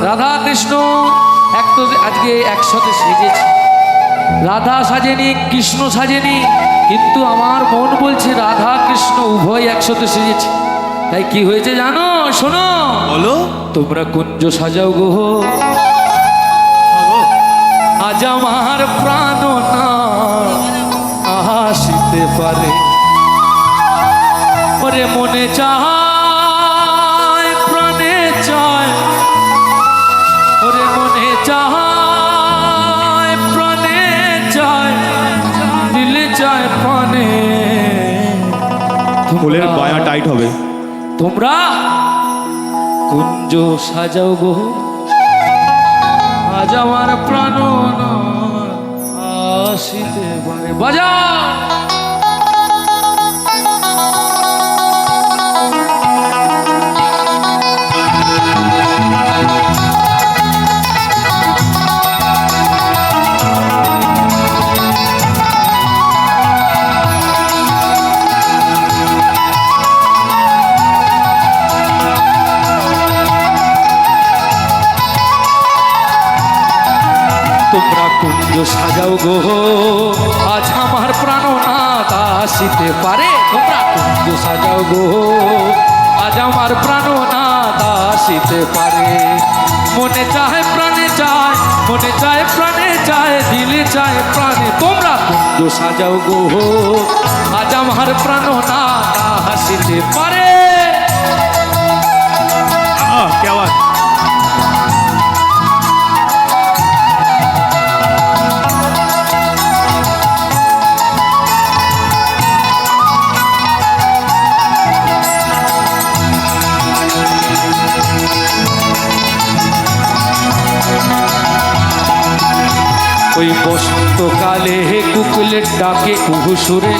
রাধা কৃষ্ণ এক তো আজকে একসাথে সেজেছে, রাধা সাজেনি কৃষ্ণ সাজেনি, কিন্তু আমার মন বলছে রাধা কৃষ্ণ উভয় একসাথে সেজেছে। তাই কি হয়েছে জানো? শোনো, বলো। তোমরা কুঞ্জ সাজাও গো, আজ আমার প্রাণ না আসিতে পারে। ওরে মনে চায় প্রাণে চায়, ওরে মনে চায় প্রাণে চায়, দিলে চায় প্রাণে। ফুলের বায়া টাইট হবে। তোমরা কুঞ্জ সাজাও গো, আজ আমার প্রাণ না আসিতে পারে। বাজা তোমরা কুঞ্জ সাজাও গো, আজ আমার প্রাণনাথ আসিতে পারে। তোমরা কুঞ্জ সাজাও গো, আজ আমার প্রাণনাথ আসিতে পারে। মনে চায় প্রাণে চায়, মনে চায় প্রাণে চায়, দিলে চায় প্রাণে। তোমরা কুঞ্জ সাজাও গো, আজ আমার প্রাণনাথ আসিতে পারে। क्या बात। ওই বসন্তকালে হে কুকুলের ডাকে কুহু সুরে।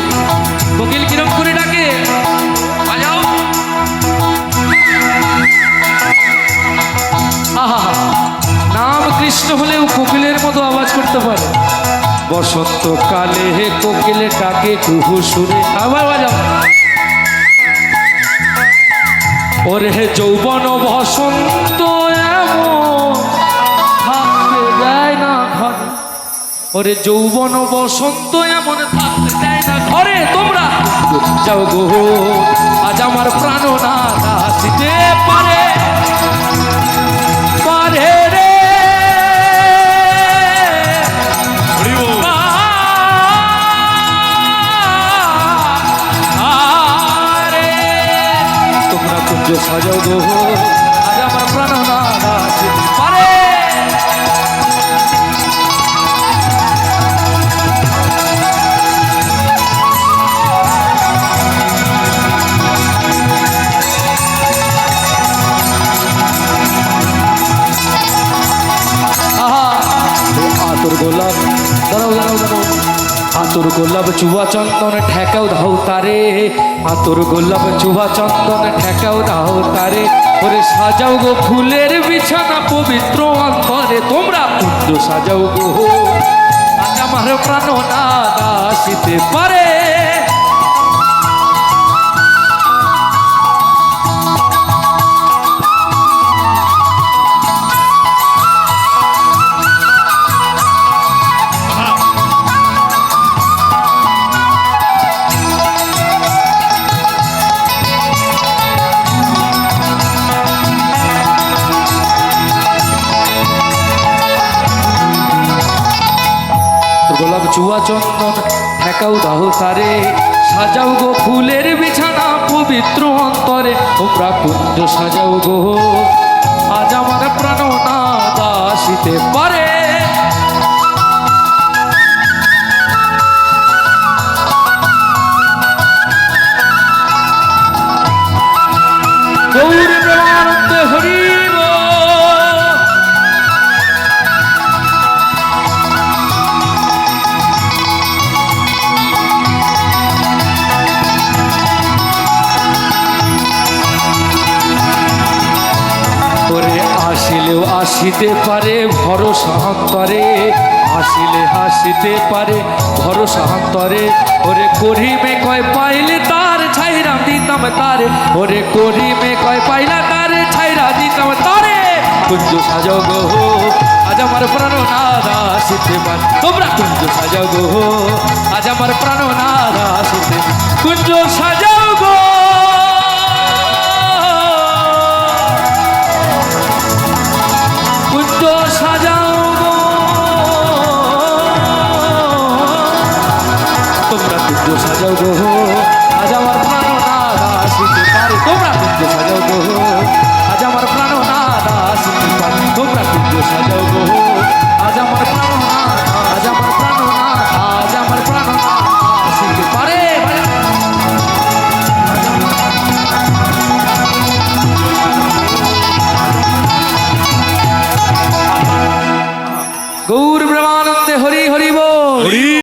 কোকিল কিরম করে ডাকে? বাজাও। আহা, নাম কৃষ্ণ হলেও কোকিলের মতো আওয়াজ করতে পারে। বসন্তকালে হে কোকিলের ডাকে কুহু সুরে। আবার বাজাও। ওরে হে যৌবন বসন্ত এমন থাকতে দেয় না ঘরে। ওরে যৌবন বসন্ত এমন থাকতে দেয় না ঘরে। তোমরা যাও গো, আজ আমার প্রাণনাথ আসিতে পারে। পারে রে আরে, তোমরা কুঞ্জ সাজাও গো, আজ আমার প্রাণনাথ আসিতে পারে। আতর গোলাপ দাঁড়াও দাঁড়াও দাঁড়াও, আতর গোলাপ চুয়া চন্দন ঠেকাও দাও তারে। আতর গোলাপ চুয়া চন্দন ঠেকাও দাও তারে। ওরে সাজাও গো ফুলের বিছানা পবিত্র অন্তরে। তোমরা কুঞ্জ সাজাও গো, আজ আমার প্রাণনাথ আসিতে পারে। গোলাপ চুয়া চন্দন ঠেকাও দাও তারে। সাজাও গো ফুলের বিছানা পবিত্র অন্তরে। তোমরা কুঞ্জ সাজাও গো, আজ আমার প্রাণনাথ আসিতে পারে। গৌর প্রেমানন্দে হরি বল। ওরে আসিলেও আসিতে পারে ভরসা অন্তরে। হাসিলে হাসিতে পারে ভরসা অন্তরে। ওরে করিমে কয় পাইলে তার ছাইরা দিতাম তারে। ওরে করিমে কয় পাইলা তারে ছাইরা দিতাম তারে। কুঞ্জ সাজাও গো আজ আমার প্রাণ নাদ আসিতে পারে তোমরা কুঞ্জ সাজাও গো আজ আমার প্রাণ নাদ আসিতে কুঞ্জ সাজাও গো